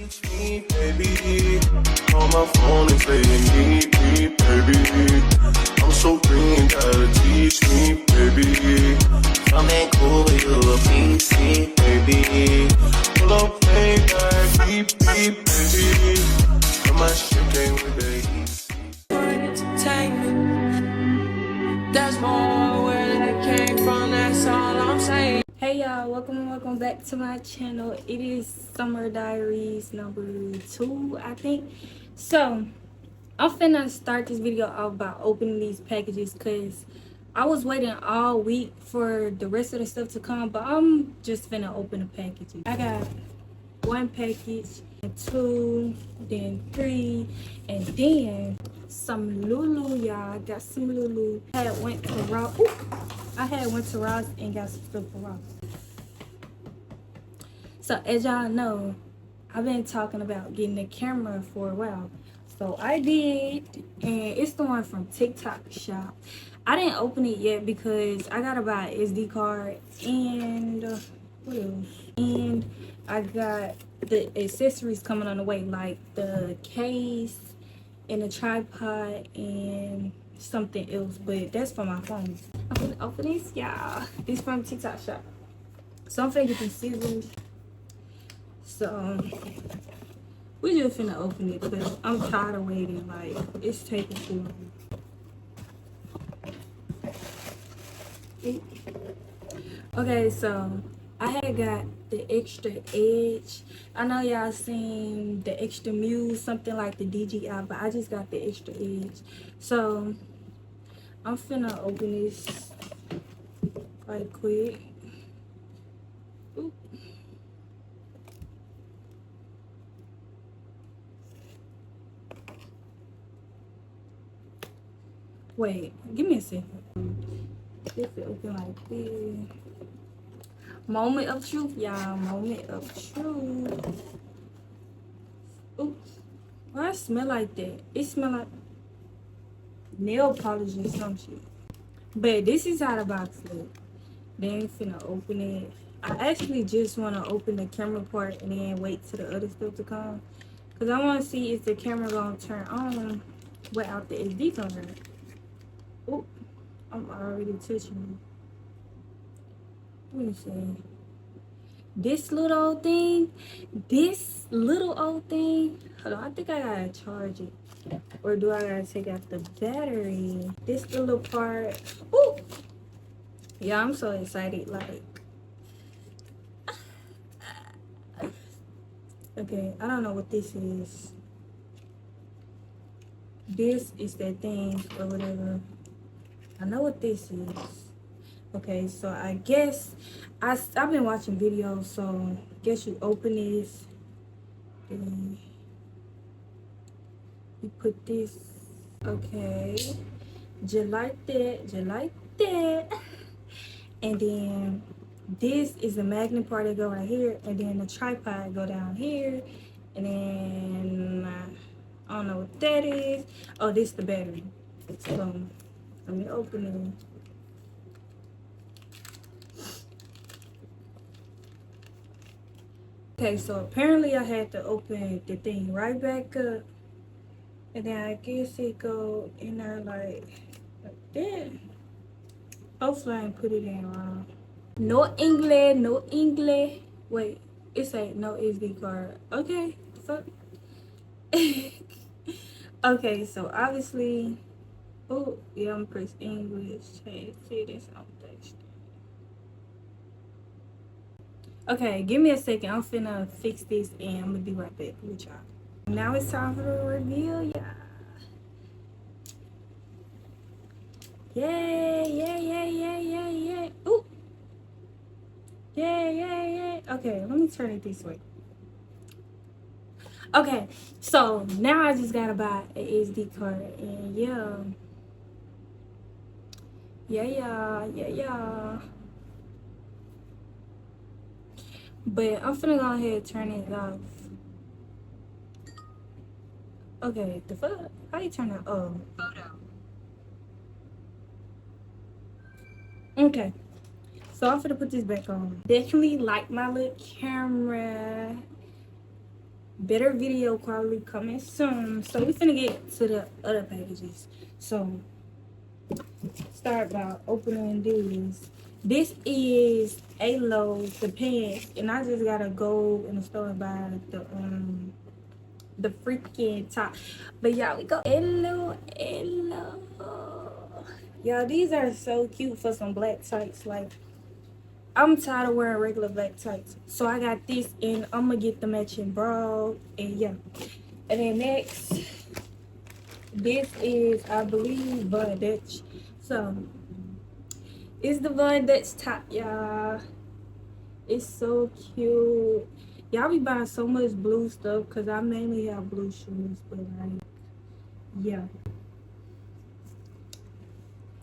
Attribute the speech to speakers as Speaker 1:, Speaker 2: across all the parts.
Speaker 1: Teach me, baby. On my phone and say you need me, baby. I'm so green, gotta teach me, baby. Come and cool with you a PC, baby. Pull up, play like beep, beep, baby. Come on, shit came with the EC.
Speaker 2: Entertainment. That's more where that came from, that's all I'm saying.
Speaker 3: Hey y'all, welcome back to my channel. It is Summer Diaries number 2, I think. So I'm finna start this video off by opening these packages because I was waiting all week for the rest of the stuff to come, but I'm just finna open the packages. I got 1 package, and 2, then 3, and then some Lulu, y'all. I got some Lulu. I had went to Ross and got some stuff from Ross. So as y'all know, I've been talking about getting a camera for a while. So I did, and it's the one from TikTok Shop. I didn't open it yet because I gotta buy an SD card and what else? And I got the accessories coming on the way, like the case and the tripod and something else, but that's for my phone. I'm gonna open this, y'all. This from TikTok Shop. So I'm finna get these scissors. So we just finna open it because I'm tired of waiting. Like, it's taking too long. Okay, so I had got the extra edge. I know y'all seen the extra muse, something like the DJI, but I just got the extra edge. So I'm finna open this right quick. Oop. Wait, give me a second. This is open like this. Moment of truth, y'all. Moment of truth. Oops. Why it smell like that? It smell like nail polish or some shit. But this is how the box look. Then finna open it. I actually just want to open the camera part and then wait till the other stuff to come. Because I want to see if the camera going to turn on without the SD card. Oop. I'm already touching it. Let me see. This little old thing. Hold on, I think I gotta charge it. Or do I gotta take out the battery? This little part. Ooh. Yeah, I'm so excited. Like, okay, I don't know what this is. This is that thing or whatever. I know what this is. Okay, so I guess I've been watching videos, so I guess you open this and you put this. Okay, just like that, and then this is the magnet part that go right here, and then the tripod go down here, and then I don't know what that is. Oh, this is the battery. So let me open it. Okay, so apparently I had to open the thing right back up, and then I guess it go in there like that. Hopefully I didn't put it in wrong. No English. Wait, it say no SD card. Okay, fuck. Okay, so obviously, oh yeah, I'm press English. Change settings on text. Okay, give me a second. I'm finna fix this and I'm gonna be right back with y'all. Now it's time for the reveal, y'all. Yay. Ooh. Yay. Okay, let me turn it this way. Okay, so now I just gotta buy an SD card and yeah. But I'm finna go ahead and turn it off. Okay, the fuck? How you turn it off? Photo. Okay. So I'm finna put this back on. Definitely like my little camera. better video quality coming soon. So we finna get to the other packages. So start by opening these. This is A-Lo, the pants, and I just gotta go in the store and buy the freaking top. But y'all, we go A-Lo. Y'all, these are so cute for some black tights. Like, I'm tired of wearing regular black tights, so I got this, and I'm gonna get the matching bra. And yeah, and then next, this is, I believe, Von Dutch. So it's the Von Dutch top, y'all. It's so cute. Y'all be buying so much blue stuff because I mainly have blue shoes, but like, yeah.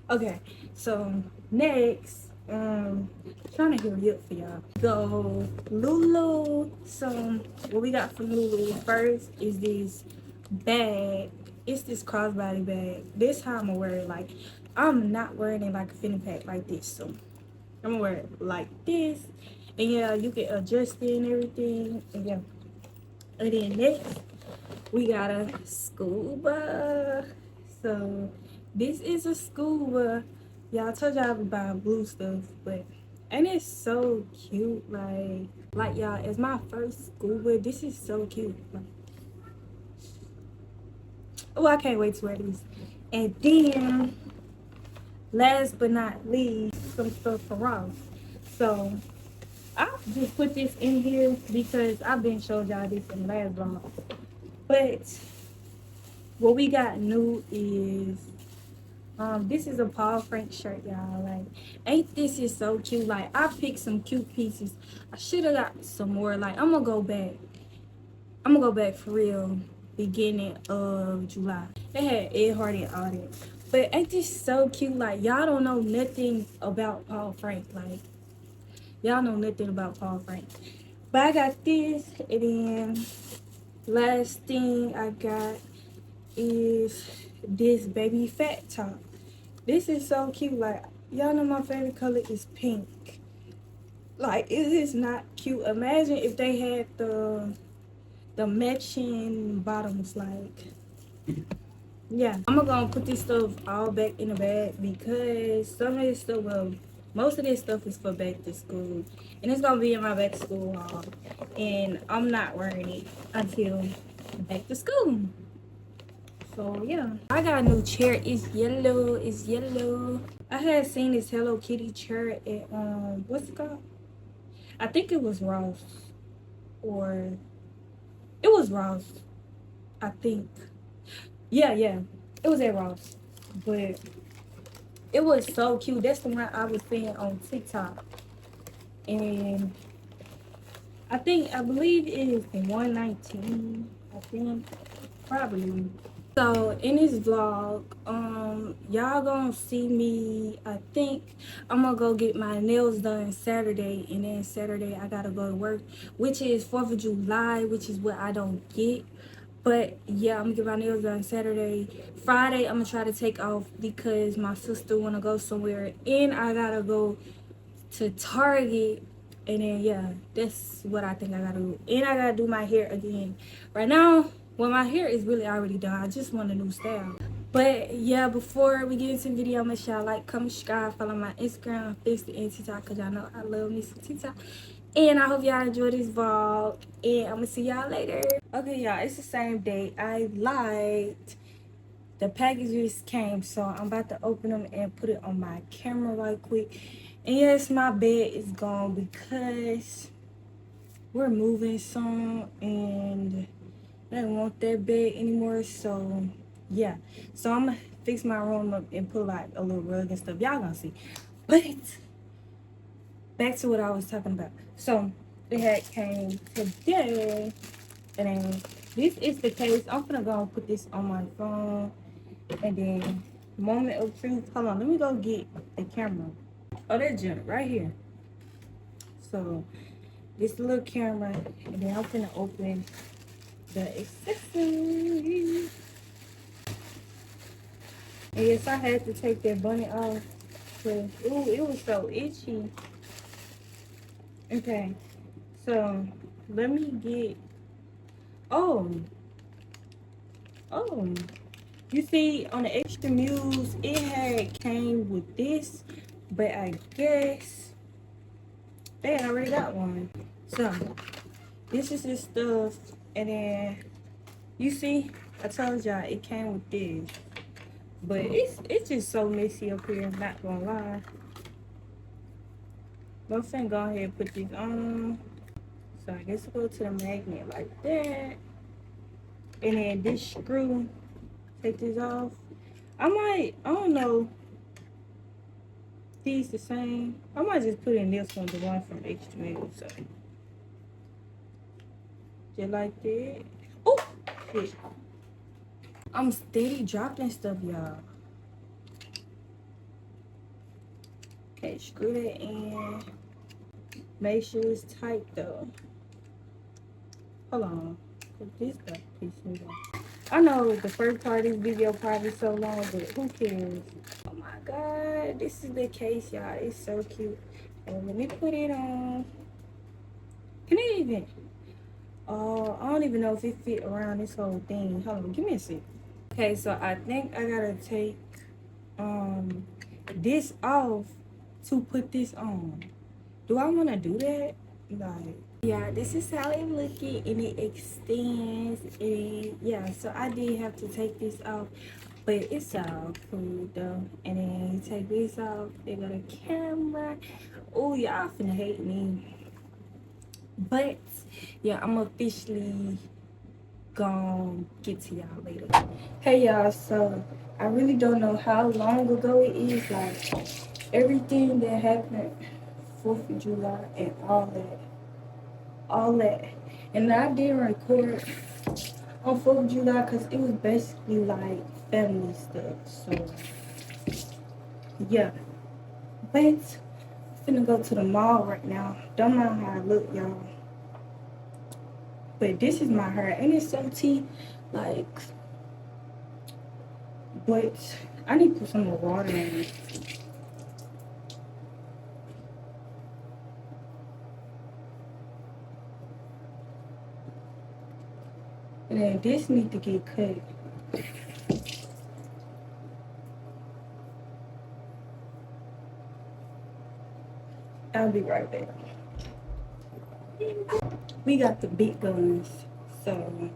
Speaker 3: Okay, so next, trying to hurry up for y'all. So Lulu. So what we got from Lulu first is this bag. It's this crossbody bag. This how I'm gonna wear it. Like, I'm not wearing it like a fanny pack like this. So I'm gonna wear it like this. And yeah, you can adjust it and everything. And yeah. And then next, we got a scuba. So this is a scuba. Y'all, told y'all I be buying blue stuff, but and it's so cute. Like y'all, it's my first scuba. This is so cute. Like, oh, I can't wait to wear these. And then last but not least, some stuff for Ross. So I'll just put this in here because I've been showing y'all this in the last vlog. But what we got new is this is a Paul Frank shirt, y'all. Like, ain't this is so cute? Like, I picked some cute pieces. I should have got some more. Like, I'm gonna go back for real beginning of July. They had Ed Hardy and all that. But ain't this so cute? Like, y'all don't know nothing about Paul Frank. Like, y'all know nothing about Paul Frank. But I got this, and then last thing I got is this baby fat top. This is so cute. Like, y'all know my favorite color is pink. Like, it is not cute. Imagine if they had the matching bottoms. Like, yeah, I'm gonna put this stuff all back in the bag because some of this stuff, well, most of this stuff is for back to school, and it's gonna be in my back to school haul, and I'm not wearing it until back to school. So yeah, I got a new chair. It's yellow. It's yellow. I had seen this Hello Kitty chair at what's it called? I think it was Ross, or it was Ross. I think. Yeah, it was at Ross, but it was so cute. That's the one I was seeing on TikTok, and I believe it is the 119. I think probably. So in this vlog, y'all gonna see me. I think I'm gonna go get my nails done Saturday, and then Saturday I gotta go to work, which is 4th of July, which is what I don't get. But yeah, I'm gonna get my nails done Saturday. Friday, I'm gonna try to take off because my sister wanna go somewhere, and I gotta go to Target. And then yeah, that's what I think I gotta do. And I gotta do my hair again. Right now, well, my hair is really already done. I just want a new style. But yeah, before we get into the video, make sure y'all like, comment, subscribe, follow my Instagram, Facebook, and TikTok, because y'all know I love me some TikTok. And I hope y'all enjoy this vlog, and I'm gonna see y'all later. Okay, y'all, it's the same day. I lied. The packages came, so I'm about to open them and put it on my camera right quick. And yes, my bed is gone because we're moving soon, and I don't want that bed anymore. So yeah, so I'm gonna fix my room up and put like a little rug and stuff. Y'all gonna see. But back to what I was talking about. So the hat came today, and then this is the case. I'm gonna go and put this on my phone, and then moment of truth. Hold on, let me go get the camera. Oh, that junk right here. So this little camera, and then I'm gonna open the accessory. And yes, I had to take that bunny off because ooh, it was so itchy. Okay, so let me get Oh, oh. You see, on the extra mules, it had came with this, but I guess they already got one. So, this is the stuff, and then, you see, I told y'all it came with this. But it's just so messy up here, not gonna lie. But I'm finna go ahead and put this on. So I guess go to the magnet like that. And then this screw, take this off. I don't know, these the same. I might just put in this one, the one from H2M. So just like that. Oh, shit. I'm steady dropping stuff, y'all. Okay, screw that in. Make sure it's tight though. Hold on. This got piece me off. I know the first part of this video probably so long, but who cares? Oh my god, this is the case, y'all. It's so cute. And let me put it on. Can it even? Oh, I don't even know if it fit around this whole thing. Hold on, give me a sec. Okay, so I think I gotta take this off to put this on. Do I want to do that? Like, yeah, this is how it looking, and it extends, and yeah, so I did have to take this off, but it's all cool though. And then you take this off, they got a camera. Oh, y'all finna hate me, but yeah, I'm officially gonna get to y'all later. Hey y'all, so I really don't know how long ago it is, like everything that happened 4th of July and all that. And I didn't record on 4th of July because it was basically like family stuff. So yeah, but I'm finna go to the mall right now. Don't mind how I look, y'all, but this is my hair, and it's so tea, like, but I need to put some more water in it. And then this need to get cut. I'll be right back. We got the big guns. So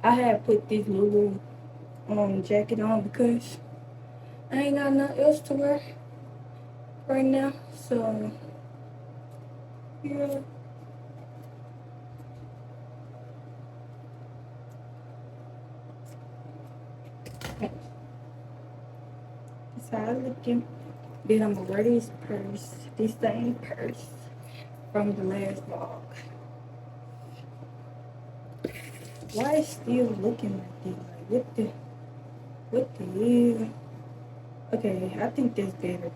Speaker 3: I had put this Lulu jacket on because I ain't got nothing else to wear right now. So yeah. That's how I looking. Then I'm gonna wear this purse, this same purse from the last vlog. Why is still looking like this? Like what the hell? Okay, I think that's better.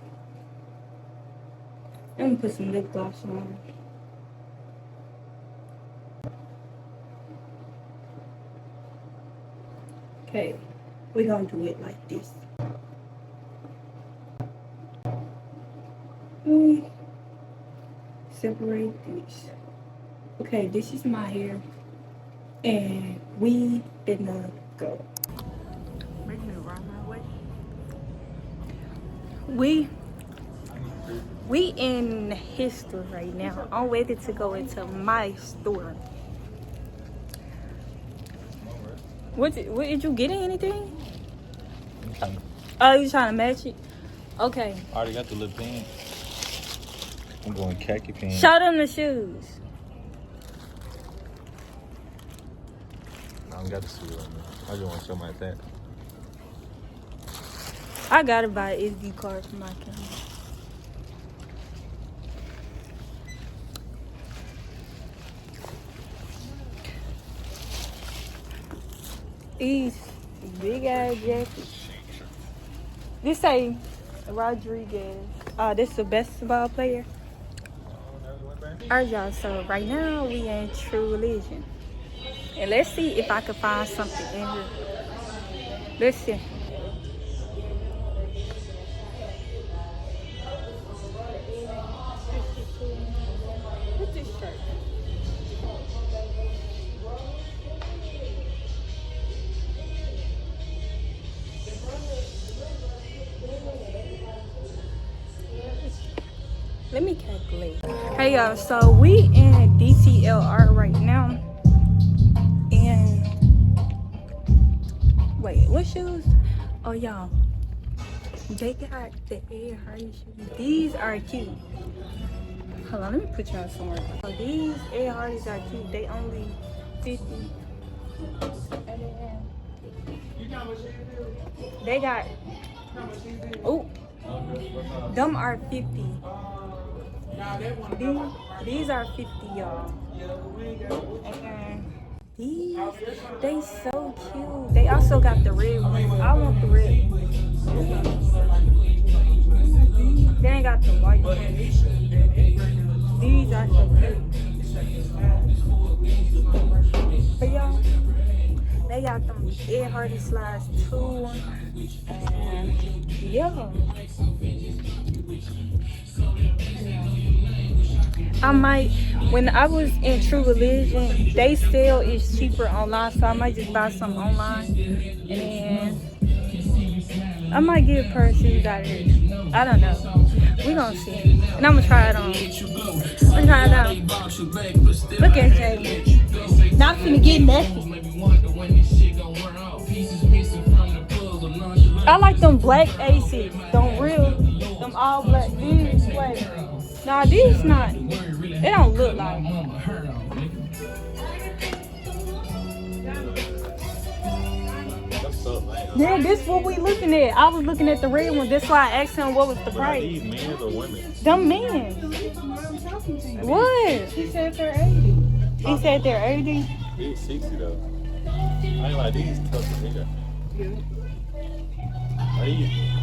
Speaker 3: I'm gonna put some lip gloss on. Okay, we're gonna do it like this. Separate this. Okay, this is my hair, and we did not go. Making it right my way. We in his store right now. I'm waiting to go into my store. What did you get anything? Oh, you trying to match it? Okay.
Speaker 4: I already got the lip pants. I'm going khaki pants.
Speaker 3: Show them the shoes.
Speaker 4: I don't got the suit on me. I just want to show my that.
Speaker 3: I gotta buy an SD card for my camera. These big ass jackets. This say Rodriguez. This is the basketball player. Alright, y'all, so right now we in True Religion. And let's see if I can find something in here. Let's see. What's this shirt? me calculate. Hey y'all, so we in DTLR right now. And wait, what shoes? Oh y'all, they got the Ed Hardy shoes. These are cute. Hold on, let me put y'all somewhere. So these Ed Hardys are cute. They only 50. And then they got, oh, them are 50. These are 50, y'all. And these, they so cute. They also got the red ones. I want the red ones. They ain't got the white ones. These are so cute. But y'all, they got them Ed Hardy slides too. And yeah. I might, when I was in True Religion, they sell is cheaper online, so I might just buy some online. And I might get a pair of shoes out of it. I don't know. We gonna see. And I'm gonna try it on. I'm gonna try it out. Look at Jay. Not finna get messy. I like them black Aces. Them real, them all black. These, wait. Nah, these not. They don't look like. Yeah, this what we looking at. I was looking at the red one. That's why I asked him what was the price.
Speaker 4: Are these men or women?
Speaker 3: Them men. What?
Speaker 5: He said they're 80.
Speaker 3: He said they're 80.
Speaker 4: These 60 though. I ain't like these tough as nigga.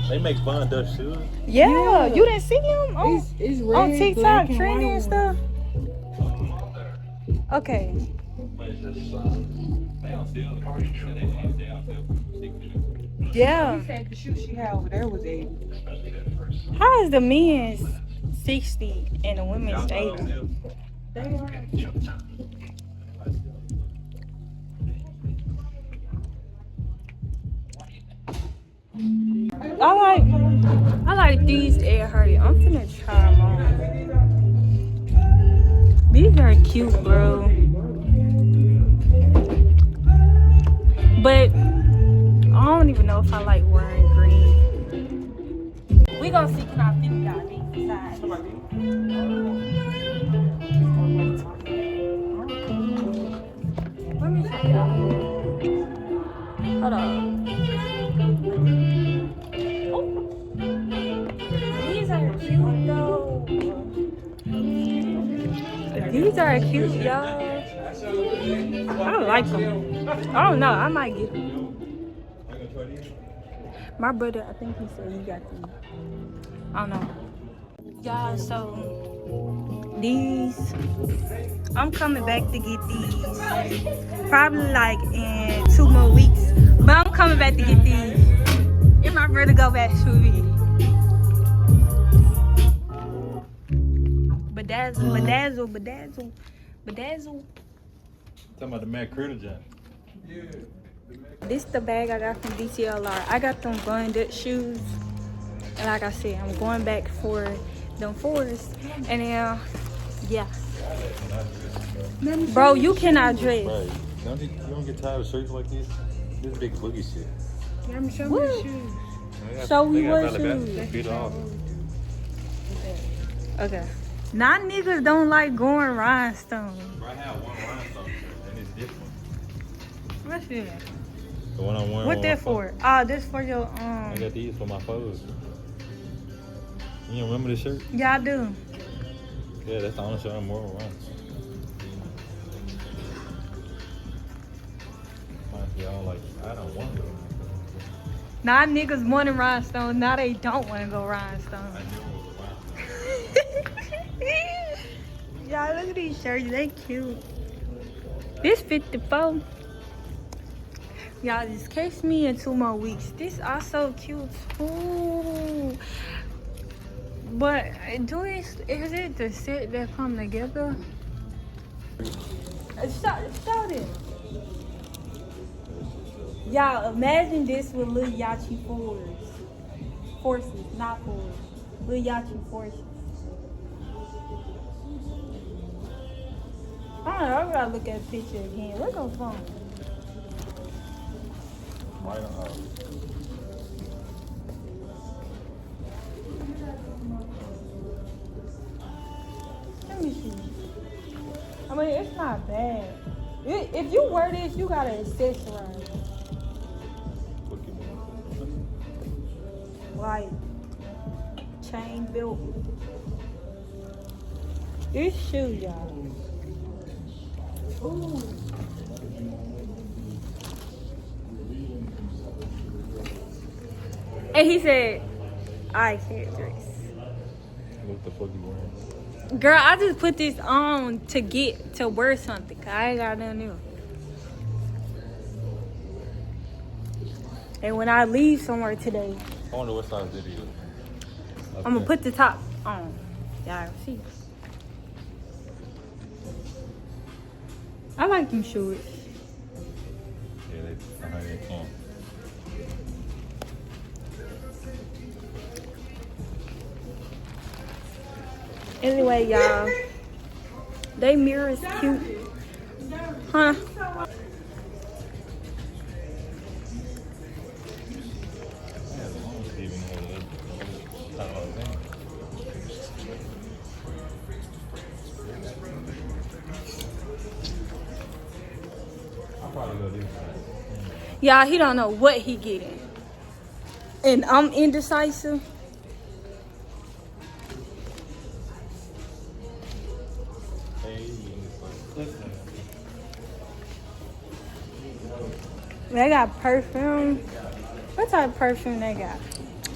Speaker 4: They make fun Dutch shoes.
Speaker 3: Yeah, you didn't see him
Speaker 5: It's red,
Speaker 3: on TikTok
Speaker 5: black, and
Speaker 3: trending and
Speaker 5: white.
Speaker 3: stuff. Okay. Yeah.
Speaker 5: He said the shoe she had over there was 80.
Speaker 3: How is the men's 60 and the women's 80?
Speaker 5: They are.
Speaker 3: I like these Ed Hardy. I'm finna try them on. These are cute, bro. But I don't even know if I like wearing green. We gonna see, can I fit out these sides? Let me check it out. Hold on. These are cute though. These are cute, y'all. I like them. I don't know. I might get them. My brother, I think he said he got them. I don't know. Y'all, so these, I'm coming back to get these. Probably like in 2 more weeks. But I'm coming back to get these. And my brother go back to me. Bedazzle.
Speaker 4: Talking about the Mac Critter John.
Speaker 3: This the bag I got from DTLR. I got them Von Dutch shoes. And like I said, I'm going back for them 4s. And then, yeah. Bro, you cannot dress.
Speaker 4: Right. You don't get tired of shirts like this? This big boogie shit.
Speaker 5: Let me show me
Speaker 3: What?
Speaker 5: the shoes.
Speaker 3: Show me what
Speaker 4: belly button,
Speaker 3: shoes.
Speaker 4: beat off.
Speaker 3: Okay. Not niggas don't like going rhinestone.
Speaker 4: I have one rhinestone shirt, and it's different.
Speaker 3: What's that?
Speaker 4: The one I'm wearing.
Speaker 3: What
Speaker 4: on
Speaker 3: that
Speaker 4: my
Speaker 3: for? Oh, this for your
Speaker 4: I got these for my foes. You remember this shirt?
Speaker 3: Yeah, I do.
Speaker 4: Yeah, that's the only shirt I'm wearing rhinestone. Y'all like, I don't want to go.
Speaker 3: Now niggas wanting rhinestone. Now they don't want to go rhinestone.
Speaker 4: I knew it was a rhinestone.
Speaker 3: Y'all, look at these shirts. They cute. This 54. Y'all, just catch me in 2 more weeks. This also cute too. But is it the set that come together? Shout it. Y'all, imagine this with Lil Yachty forces, not forces. Lil Yachty forces. I gotta look at the picture again. Where's my phone?
Speaker 4: Right on.
Speaker 3: Let me see. I mean, it's not bad. If you wear this, you gotta accessorize.
Speaker 4: Look at me.
Speaker 3: Like, chain belt. This shoe, y'all. Ooh. And he said, I can't dress.
Speaker 4: What the fuck you wearing?
Speaker 3: Girl, I just put this on to wear something. 'Cause I ain't got nothing new. And when I leave somewhere today,
Speaker 4: I wonder what size it is.
Speaker 3: I'm gonna put the top on. Y'all see. I like them shorts.
Speaker 4: Yeah, they can't.
Speaker 3: Anyway, y'all, they mirror is cute, huh? Y'all, he don't know what he getting, and I'm indecisive. They got perfume. What type of perfume they got?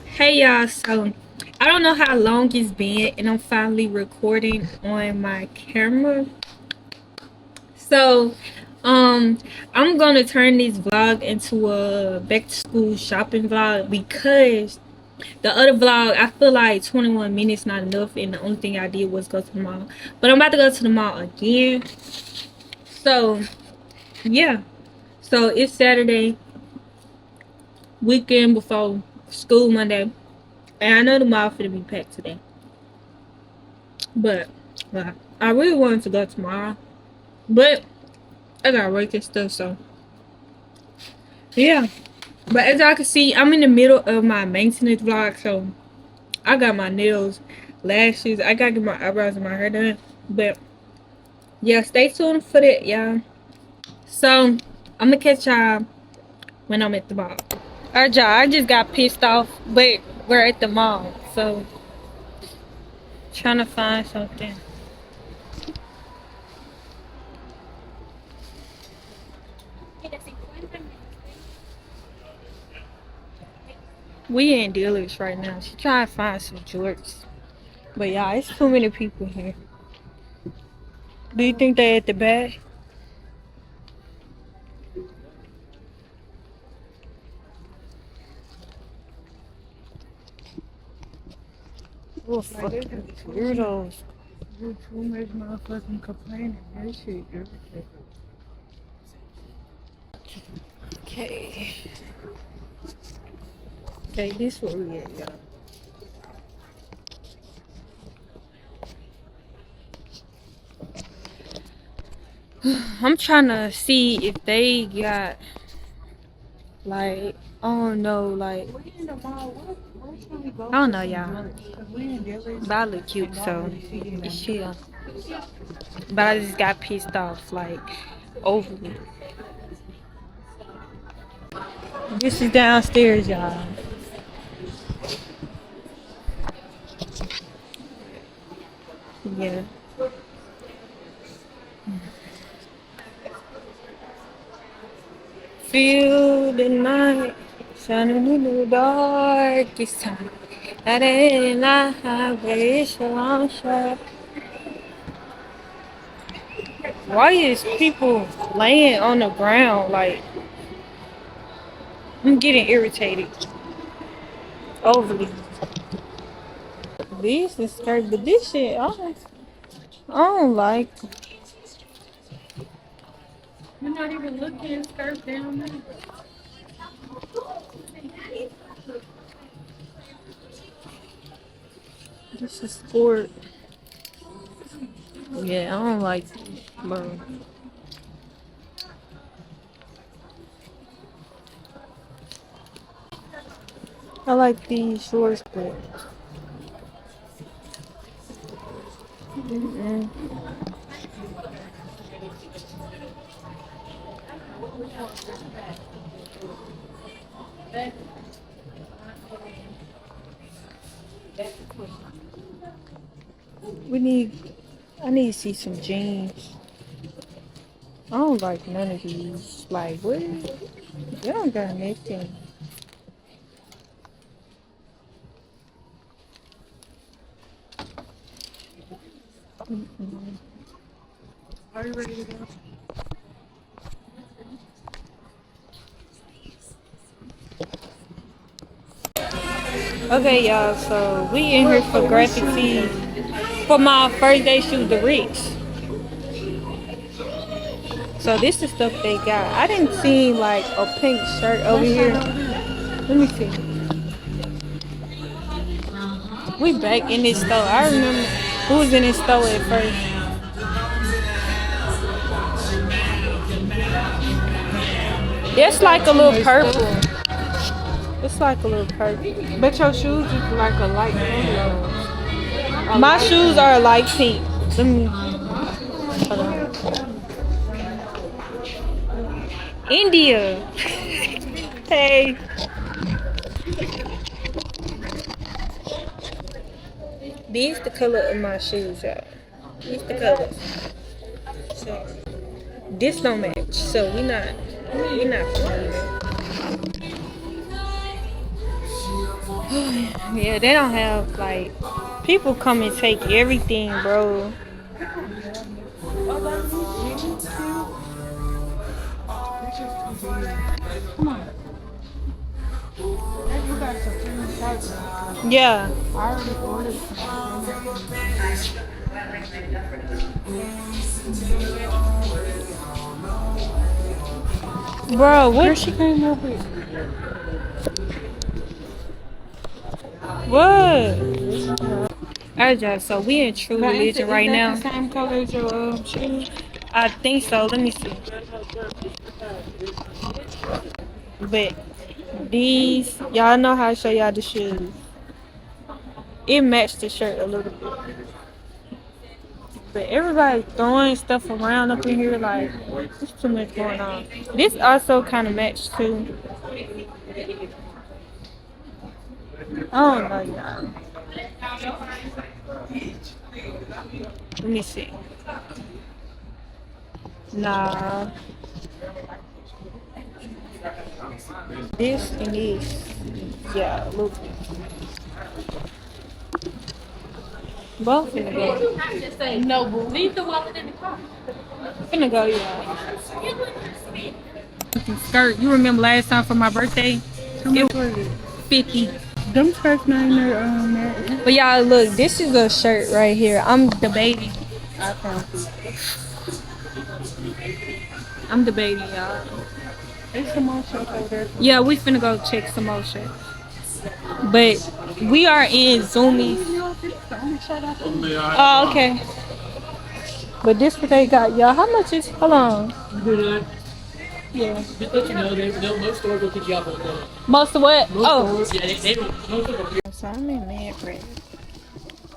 Speaker 3: Hey y'all, so I don't know how long it's been and I'm finally recording on my camera. So I'm gonna turn this vlog into a back to school shopping vlog because the other vlog I feel like 21 minutes not enough and the only thing I did was go to the mall. But I'm about to go to the mall again. So yeah. So it's Saturday, weekend before school Monday, and I know the mall finna be packed today. But I really wanted to go tomorrow, but I gotta work and stuff. So yeah. But as y'all can see, I'm in the middle of my maintenance vlog, so I got my nails, lashes. I gotta get my eyebrows and my hair done. But yeah, stay tuned for that, y'all. So I'm gonna catch y'all when I'm at the mall. Alright, y'all, I just got pissed off, but we're at the mall, so trying to find something. We in dealers right now. She trying to find some jorts, but y'all, it's too many people here. Do you think they at the back? Oh, fuck. Weirdos.
Speaker 5: You too much motherfucking complaining. That shit irritating.
Speaker 3: Okay. Okay, this where we at, y'all. I'm trying to see if they got, like, I don't know, like,
Speaker 5: We in the mall. Where can we go?
Speaker 3: I don't know, y'all.
Speaker 5: Cause we in Dillard's.
Speaker 3: But I look cute, so it's chill. But I just got pissed off, like, overly. This is downstairs, y'all. Yeah. Feel the night shining in the darkest time. That ain't my highway, it's a long shot. Why is people laying on the ground? Like, I'm getting irritated. Overly. This is skirt, but this shit, I don't like. You're not even looking at skirt down there. This is sport. Yeah, I don't like it.
Speaker 5: Bro. I like these shorts, but we need. I need to see some jeans. I don't like none of these. Like what? They don't got nothing. Are you ready to go? Okay, y'all. So we in here for graphic tees for my first day shoot the Rich. So this is stuff they got. I didn't see like a pink shirt over here. Let me see. We back in this store. I remember who was in this store at first. It's like a little purple. It's like a little purple.
Speaker 6: But your shoes is like a light color.
Speaker 5: My shoes are light pink. Let me. Hold on. India. Hey. These the color of my shoes, y'all. These the colors. So this don't match. So we not familiar. Yeah, they don't have like people come and take everything, bro.
Speaker 6: Come on. Hey, you got some free shirts.
Speaker 5: Yeah.
Speaker 6: I already ordered some.
Speaker 5: Bro,
Speaker 6: Where
Speaker 5: what?
Speaker 6: she came up with?
Speaker 5: What? Alright, y'all. So we in True
Speaker 6: But
Speaker 5: Religion right
Speaker 6: is that
Speaker 5: now.
Speaker 6: the same color as your shoes?
Speaker 5: I think so. Let me see. But these, y'all know how I show y'all the shoes. It matched the shirt a little bit. But everybody throwing stuff around up in here like there's too much going on. This also kind of matched too. I don't know, y'all. Let me see. Nah. This and this. Yeah, look. Both finna go.
Speaker 2: No, boo. Leave the wallet in the car.
Speaker 5: Finna go, y'all. Skirt. You remember last time for my birthday?
Speaker 6: How much was it?
Speaker 5: 50.
Speaker 6: Them skirts not in there, that.
Speaker 5: But y'all look, this is a shirt right here. I'm debating.
Speaker 6: I found it.
Speaker 5: I'm debating, y'all.
Speaker 6: There's some more shirts over there.
Speaker 5: Yeah, we finna go check some more shirts. But we are in Zoomies.
Speaker 6: The only shirt I found.
Speaker 5: Oh, okay. But this what they got, y'all. How much is? Hold on. Yeah.
Speaker 7: Just let you know, most stores will pick you up on that.
Speaker 5: Most of what?
Speaker 7: Most
Speaker 5: Oh.
Speaker 7: stores, yeah, most stores will
Speaker 5: So I'm in Memphis,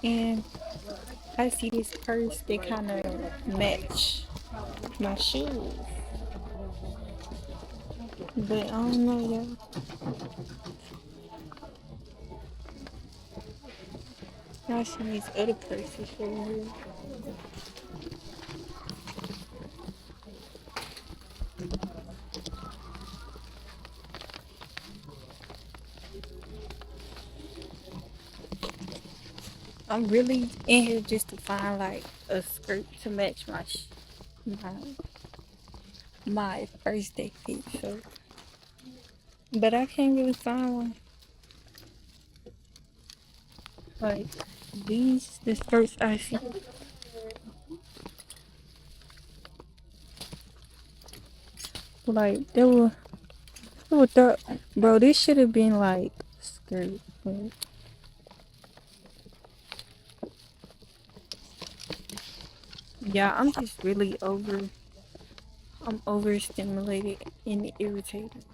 Speaker 5: and I see this purse. They kind of match my shoes, but I don't know, y'all. Y'all see these other purses over here. I'm really in here just to find like a skirt to match my first day fit. So, but I can't really find one. Like these, the skirts I see. Like they were bro. This should have been like skirt. But Yeah, I'm just really I'm overstimulated and irritated.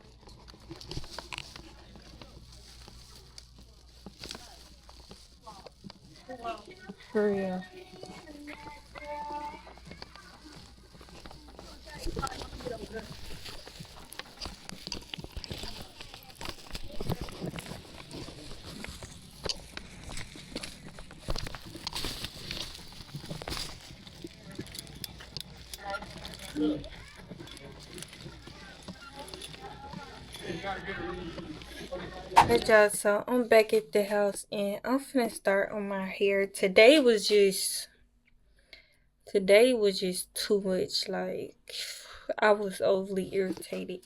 Speaker 5: For real. Hey y'all, so I'm back at the house and I'm finna start on my hair. Today was just too much. Like, I was overly irritated.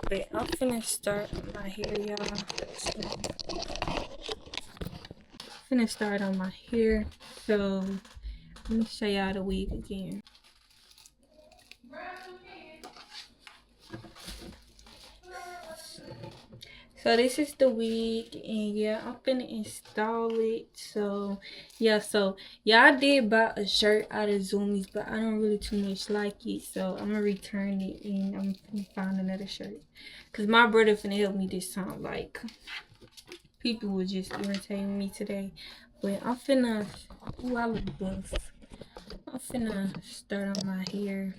Speaker 5: But I'm finna start on my hair, y'all. Finna start on my hair. So let me show y'all the wig again. So this is the wig, and yeah, I'm finna install it. So yeah, so y'all did buy a shirt out of Zoomies, but I don't really too much like it, so I'm gonna return it and I'm finna find another shirt. Cause my brother finna help me this time. Like, people were just irritating me today, but I'm finna. Ooh, I look buff. I'm finna start on my hair.